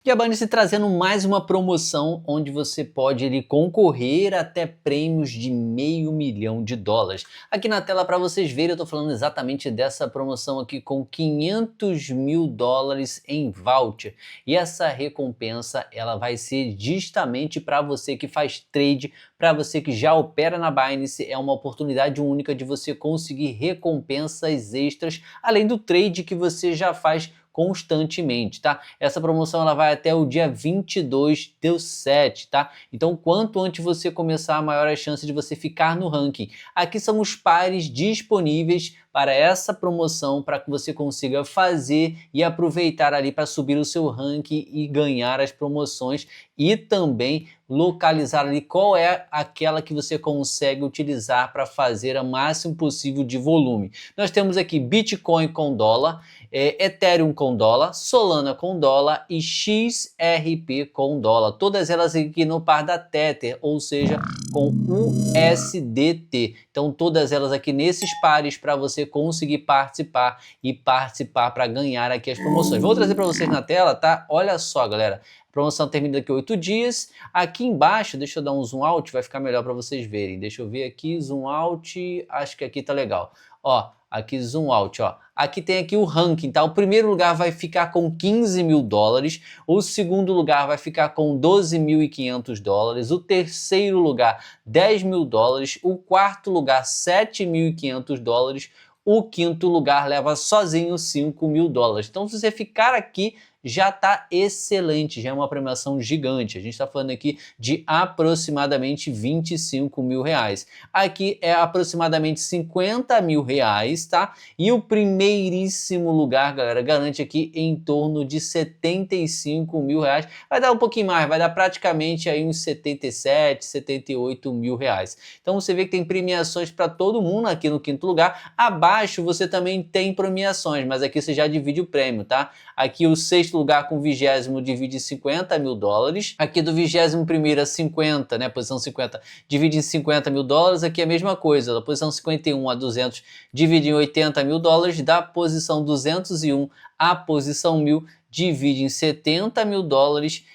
E a Binance trazendo mais uma promoção onde você pode ali, concorrer até prêmios de $500 mil. Aqui na tela para vocês verem, eu estou falando exatamente dessa promoção aqui com $500 mil em voucher. E essa recompensa ela vai ser justamente para você que faz trade, para você que já opera na Binance. É uma oportunidade única de você conseguir recompensas extras, além do trade que você já faz constantemente, tá? Essa promoção ela vai até o dia 22/7, tá? Então, quanto antes você começar, maior a chance de você ficar no ranking. Aqui são os pares disponíveis para essa promoção, para que você consiga fazer e aproveitar ali para subir o seu ranking e ganhar as promoções, e também localizar ali qual é aquela que você consegue utilizar para fazer o máximo possível de volume. Nós temos aqui Bitcoin com dólar, Ethereum com dólar, Solana com dólar e XRP com dólar. Todas elas aqui no par da Tether, ou seja, com USDT. Então todas elas aqui nesses pares para você conseguir participar para ganhar aqui as promoções. Vou trazer para vocês na tela, tá? Olha só, galera. A promoção termina daqui 8 dias. Aqui embaixo, deixa eu dar um zoom out, vai ficar melhor para vocês verem. Deixa eu ver aqui, zoom out, acho que aqui tá legal. Ó, aqui zoom out, ó. Aqui tem aqui o ranking, tá? O primeiro lugar vai ficar com $15 mil, o segundo lugar vai ficar com $12.500, o terceiro lugar $10 mil, o quarto lugar $7.500, o quinto lugar leva sozinho $5 mil. Então, se você ficar aqui, já está excelente, já é uma premiação gigante. A gente está falando aqui de aproximadamente $25 mil. Aqui é aproximadamente $50 mil, tá? E o primeiríssimo lugar, galera, garante aqui em torno de $75 mil. Vai dar um pouquinho mais, vai dar praticamente aí uns 77, $78 mil. Então você vê que tem premiações para todo mundo aqui no quinto lugar. Abaixo você também tem premiações, mas aqui você já divide o prêmio, tá? Aqui o sexto lugar com o 20º divide em $50 mil. Aqui do 21º a 50, né, posição 50, divide em $50 mil. Aqui é a mesma coisa, da posição 51 a 200 divide em $80 mil. Da posição 201 à posição 1000 divide em $70 mil.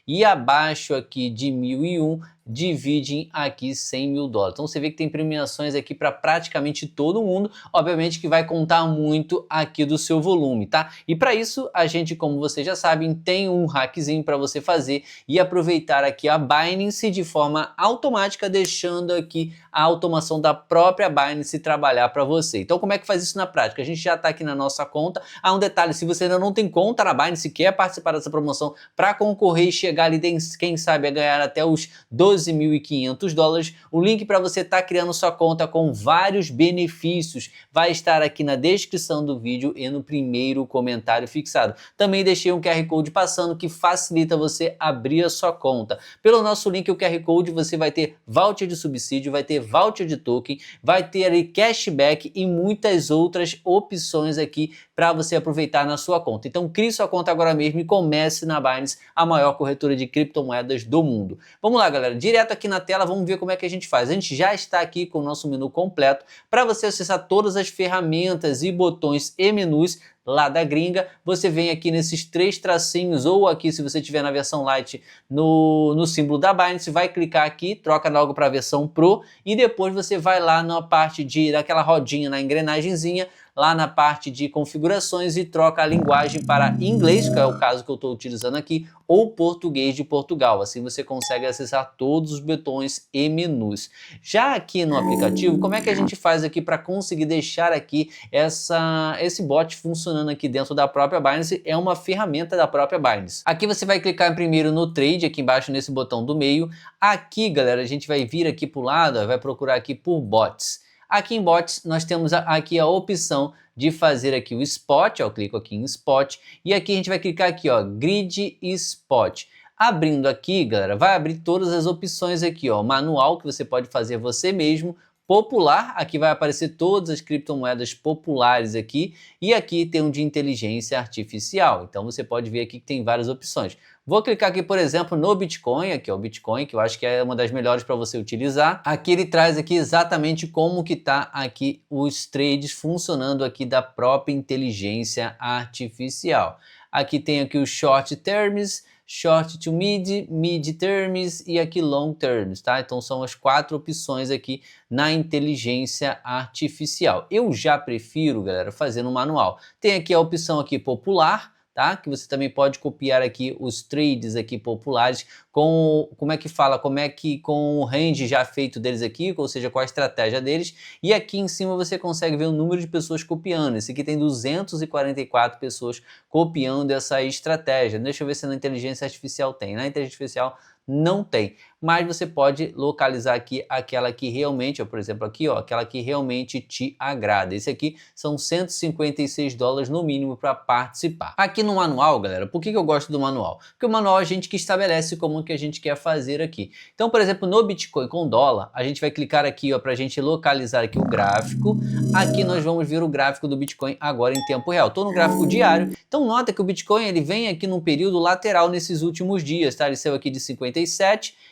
E abaixo aqui de 1001 dividem aqui $100 mil. Então você vê que tem premiações aqui para praticamente todo mundo, obviamente que vai contar muito aqui do seu volume, tá? E para isso a gente, como vocês já sabem, tem um hackzinho para você fazer e aproveitar aqui a Binance de forma automática, deixando aqui a automação da própria Binance trabalhar para você. Então como é que faz isso na prática? A gente já está aqui na nossa conta. Um detalhe, se você ainda não tem conta na Binance e quer participar dessa promoção para concorrer e chegar ali, quem sabe, a ganhar até os $12.500, o link para você estar criando sua conta com vários benefícios vai estar aqui na descrição do vídeo e no primeiro comentário fixado. Também deixei um QR Code passando que facilita você abrir a sua conta. Pelo nosso link, o QR Code, você vai ter voucher de subsídio, vai ter voucher de token, vai ter ali cashback e muitas outras opções aqui para você aproveitar na sua conta. Então crie sua conta agora mesmo e comece na Binance, a maior corretora de criptomoedas do mundo. Vamos lá, galera, direto aqui na tela, vamos ver como é que a gente faz. A gente já está aqui com o nosso menu completo para você acessar todas as ferramentas e botões e menus lá da gringa. Você vem aqui nesses três tracinhos, ou aqui, se você tiver na versão Lite, no símbolo da Binance, vai clicar aqui, troca logo para a versão Pro, e depois você vai lá na parte daquela rodinha, na engrenagemzinha, lá na parte de configurações e troca a linguagem para inglês, que é o caso que eu estou utilizando aqui, ou português de Portugal. Assim você consegue acessar todos os botões e menus. Já aqui no aplicativo, como é que a gente faz aqui para conseguir deixar aqui esse bot funcionando aqui dentro da própria Binance? É uma ferramenta da própria Binance. Aqui você vai clicar primeiro no Trade, aqui embaixo nesse botão do meio. Aqui, galera, a gente vai vir aqui para o lado, vai procurar aqui por Bots. Aqui em Bots nós temos aqui a opção de fazer aqui o Spot, eu clico aqui em Spot, e aqui a gente vai clicar aqui, ó, Grid Spot. Abrindo aqui, galera, vai abrir todas as opções aqui, ó, manual, que você pode fazer você mesmo, popular, aqui vai aparecer todas as criptomoedas populares aqui, e aqui tem um de inteligência artificial, então você pode ver aqui que tem várias opções. Vou clicar aqui, por exemplo, no Bitcoin, aqui é o Bitcoin, que eu acho que é uma das melhores para você utilizar. Aqui ele traz aqui exatamente como que tá aqui os trades funcionando aqui da própria inteligência artificial. Aqui tem aqui os short terms, short to mid, mid terms e aqui long terms, tá? Então são as 4 opções aqui na inteligência artificial. Eu já prefiro, galera, fazer no manual. Tem aqui a opção aqui popular, tá? Que você também pode copiar aqui os trades aqui populares com, como é que fala, com o range já feito deles aqui, ou seja, com a estratégia deles. E aqui em cima você consegue ver o número de pessoas copiando. Esse aqui tem 244 pessoas copiando essa estratégia. Deixa eu ver se na inteligência artificial tem. Na inteligência artificial não tem, mas você pode localizar aqui aquela que realmente, ó, por exemplo aqui, ó, aquela que realmente te agrada. Esse aqui são 156 dólares no mínimo para participar. Aqui no manual, galera, por que eu gosto do manual? Porque o manual a gente que estabelece como que a gente quer fazer aqui. Então, por exemplo, no Bitcoin com dólar, a gente vai clicar aqui, ó, para a gente localizar aqui o gráfico. Aqui nós vamos ver o gráfico do Bitcoin agora em tempo real. Estou no gráfico diário, então nota que o Bitcoin ele vem aqui num período lateral nesses últimos dias, tá? Ele saiu aqui de 57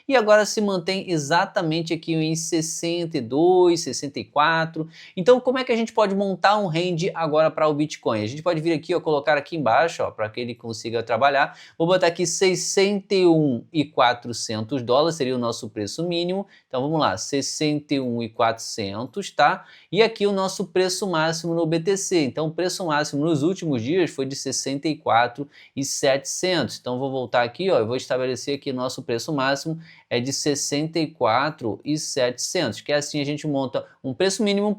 e agora se mantém exatamente aqui em 62, 64. Então, como é que a gente pode montar um range agora para o Bitcoin? A gente pode vir aqui, ó, colocar aqui embaixo, ó, para que ele consiga trabalhar. Vou botar aqui 61.400 dólares, seria o nosso preço mínimo. Então, vamos lá, 61.400, tá? E aqui o nosso preço máximo no BTC. Então, o preço máximo nos últimos dias foi de 64.700. Então, vou voltar aqui, ó, eu vou estabelecer aqui o nosso preço máximo é de 64.700, que assim a gente monta um preço mínimo, um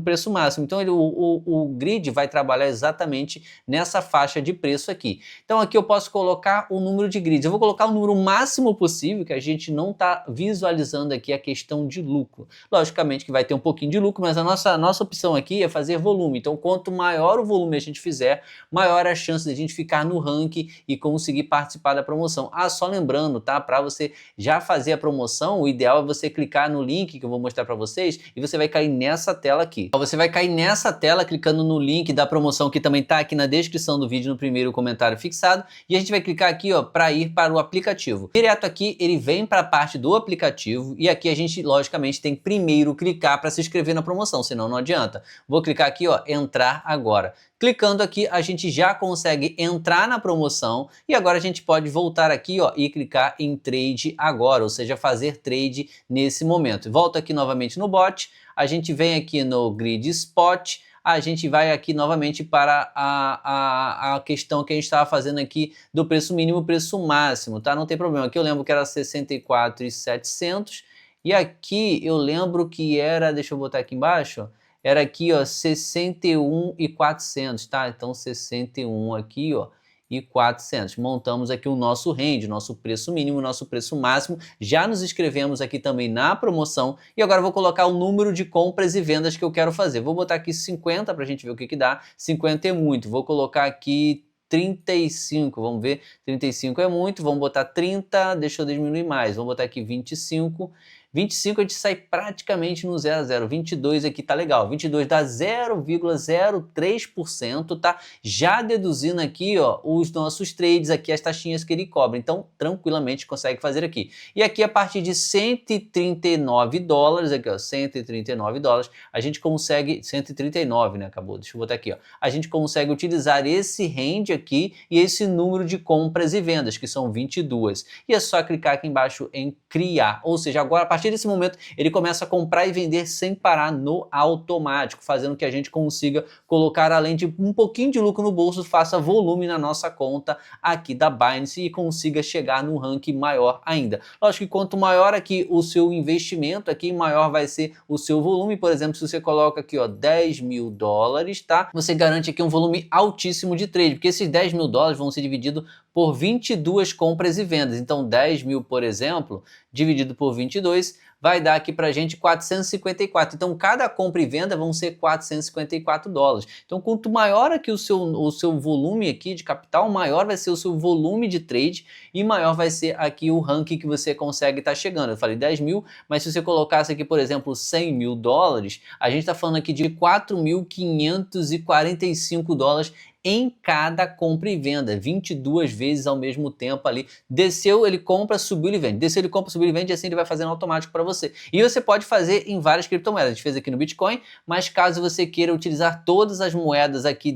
preço máximo. Então o grid vai trabalhar exatamente nessa faixa de preço aqui. Então aqui eu posso colocar o número de grids. Eu vou colocar o número máximo possível, que a gente não está visualizando aqui a questão de lucro. Logicamente que vai ter um pouquinho de lucro, mas a nossa opção aqui é fazer volume. Então quanto maior o volume a gente fizer, maior a chance de a gente ficar no ranking e conseguir participar da promoção. Ah, só lembrando, tá? Para você já fazer a promoção, o ideal é você clicar no link que eu vou mostrar para vocês e você vai cair nessa tela aqui. Você vai cair nessa tela clicando no link da promoção que também está aqui na descrição do vídeo no primeiro comentário fixado e a gente vai clicar aqui, ó, para ir para o aplicativo. Direto aqui ele vem para a parte do aplicativo e aqui a gente logicamente tem que primeiro clicar para se inscrever na promoção, senão não adianta. Vou clicar aqui, ó, entrar agora. Clicando aqui, a gente já consegue entrar na promoção e agora a gente pode voltar aqui, ó, e clicar em trade agora, ou seja, fazer trade nesse momento. Volta aqui novamente no bot, a gente vem aqui no grid spot, a gente vai aqui novamente para a questão que a gente estava fazendo aqui do preço mínimo e preço máximo, tá? Não tem problema, aqui eu lembro que era 64.700 e aqui eu lembro que era, deixa eu botar aqui embaixo, era aqui, ó, 61.400, tá? Então 61 aqui, ó, e 400. Montamos aqui o nosso range, nosso preço mínimo, nosso preço máximo. Já nos inscrevemos aqui também na promoção e agora eu vou colocar o número de compras e vendas que eu quero fazer. Vou botar aqui 50 para a gente ver o que dá. 50 é muito. Vou colocar aqui 35, vamos ver, 35 é muito, vamos botar 30, deixa eu diminuir mais, vamos botar aqui 25, 25 a gente sai praticamente no 0 a 0, 22 aqui tá legal, 22 dá 0,03%, tá? Já deduzindo aqui, ó, os nossos trades aqui, as taxinhas que ele cobra, então tranquilamente consegue fazer aqui. E aqui a partir de 139 dólares, aqui ó, 139 dólares, a gente consegue, 139 né, acabou, deixa eu botar aqui ó, a gente consegue utilizar esse range aqui e esse número de compras e vendas, que são 22. E é só clicar aqui embaixo em criar, ou seja, agora a partir desse momento ele começa a comprar e vender sem parar no automático, fazendo que a gente consiga colocar, além de um pouquinho de lucro no bolso, faça volume na nossa conta aqui da Binance e consiga chegar no ranking maior ainda. Lógico que quanto maior aqui o seu investimento, aqui maior vai ser o seu volume. Por exemplo, se você coloca aqui ó, 10 mil dólares, tá? Você garante aqui um volume altíssimo de trade, porque esses 10 mil dólares vão ser divididos por 22 compras e vendas. Então 10 mil, por exemplo, dividido por 22, vai dar aqui pra gente 454. Então cada compra e venda vão ser 454 dólares. Então quanto maior aqui o seu volume aqui de capital, maior vai ser o seu volume de trade e maior vai ser aqui o ranking que você consegue estar chegando. Eu falei 10 mil, mas se você colocasse aqui, por exemplo, 100 mil dólares, a gente está falando aqui de 4.545 dólares em cada compra e venda, 22 vezes ao mesmo tempo ali. Desceu, ele compra, subiu, ele vende. Desceu, ele compra, subiu, ele vende, e assim ele vai fazendo automático para você. você. E você pode fazer em várias criptomoedas. A gente fez aqui no Bitcoin, mas caso você queira utilizar todas as moedas aqui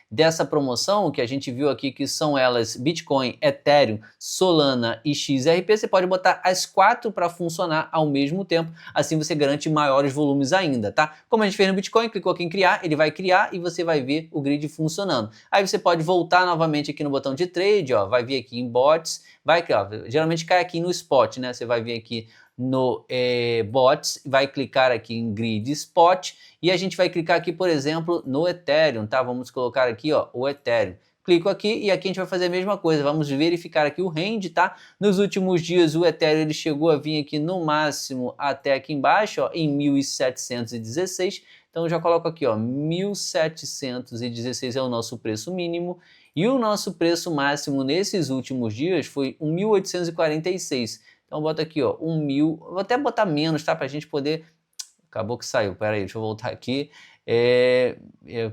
dessa promoção, que a gente viu aqui que são elas Bitcoin, Ethereum, Solana e XRP, você pode botar as 4 para funcionar ao mesmo tempo, assim você garante maiores volumes ainda, tá? Como a gente fez no Bitcoin, clicou aqui em criar, ele vai criar e você vai ver o grid funcionando. Aí você pode voltar novamente aqui no botão de trade, ó, vai vir aqui em bots, vai criar, geralmente cai aqui no spot, né? Você vai vir aqui no bots, vai clicar aqui em grid spot e a gente vai clicar aqui, por exemplo, no Ethereum, tá? Vamos colocar aqui, ó, o Ethereum. Clico aqui e aqui a gente vai fazer a mesma coisa, vamos verificar aqui o range, tá? Nos últimos dias o Ethereum ele chegou a vir aqui no máximo até aqui embaixo, ó, em 1716. Então eu já coloco aqui, ó, 1716 é o nosso preço mínimo e o nosso preço máximo nesses últimos dias foi 1846. Então bota aqui, ó, 1.000, vou até botar menos, tá? Pra gente poder... Acabou que saiu, pera aí, deixa eu voltar aqui.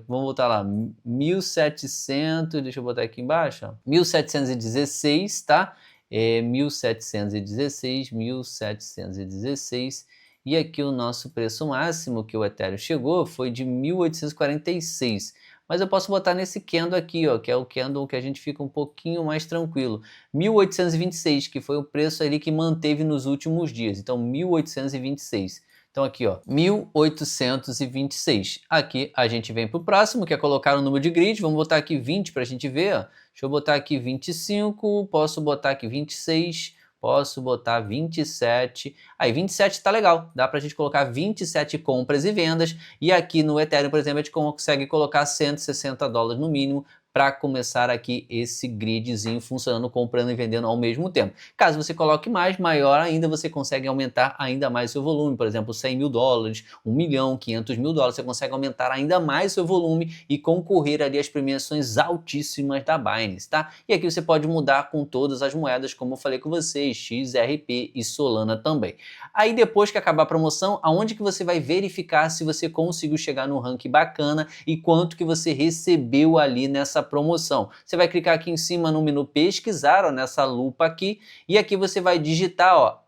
Vamos voltar lá, 1700, deixa eu botar aqui embaixo, ó, 1716, tá? 1716. E aqui o nosso preço máximo que o Ethereum chegou foi de 1846. Mas eu posso botar nesse candle aqui, ó, que é o candle que a gente fica um pouquinho mais tranquilo. 1826, que foi o preço ali que manteve nos últimos dias. Então, 1826. Então aqui, ó, 1826. Aqui a gente vem para o próximo, que é colocar o número de grid. Vamos botar aqui 20 para a gente ver, ó. Deixa eu botar aqui 25, posso botar aqui 26, posso botar 27. Aí 27 tá legal, dá pra gente colocar 27 compras e vendas. E aqui no Ethereum, por exemplo, a gente consegue colocar $160 no mínimo para começar aqui esse gridzinho funcionando, comprando e vendendo ao mesmo tempo. Caso você coloque mais, maior ainda, você consegue aumentar ainda mais seu volume. Por exemplo, $100.000, 1 milhão, $500.000, você consegue aumentar ainda mais seu volume e concorrer ali às premiações altíssimas da Binance, tá? E aqui você pode mudar com todas as moedas, como eu falei com vocês, XRP e Solana também. Aí depois que acabar a promoção, aonde que você vai verificar se você conseguiu chegar no ranking bacana e quanto que você recebeu ali nessa promoção? Você vai clicar aqui em cima no menu pesquisar, ó, nessa lupa aqui, e aqui você vai digitar, ó,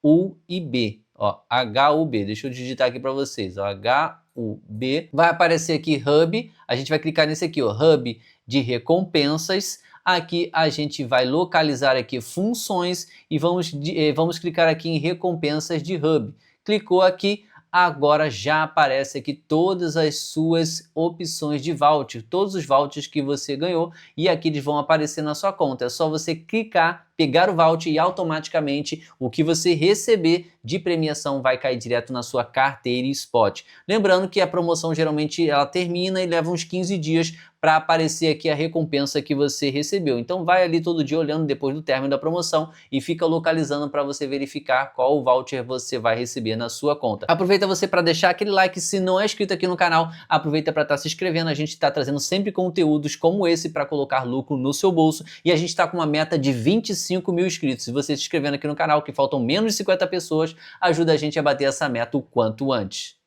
HUB, ó, HUB, deixa eu digitar aqui para vocês, ó, HUB, vai aparecer aqui Hub, a gente vai clicar nesse aqui, ó, Hub de recompensas. Aqui a gente vai localizar aqui funções e vamos clicar aqui em recompensas de Hub. Clicou aqui, agora já aparece aqui todas as suas opções de voucher, todos os vouchers que você ganhou e aqui eles vão aparecer na sua conta. É só você clicar, pegar o voucher e automaticamente o que você receber de premiação vai cair direto na sua carteira Spot. Lembrando que a promoção geralmente ela termina e leva uns 15 dias para aparecer aqui a recompensa que você recebeu. Então vai ali todo dia olhando depois do término da promoção e fica localizando para você verificar qual voucher você vai receber na sua conta. Aproveita você para deixar aquele like, se não é inscrito aqui no canal, aproveita para estar se inscrevendo, a gente está trazendo sempre conteúdos como esse para colocar lucro no seu bolso e a gente está com uma meta de 25 mil inscritos. Se você se inscrevendo aqui no canal, que faltam menos de 50 pessoas, ajuda a gente a bater essa meta o quanto antes.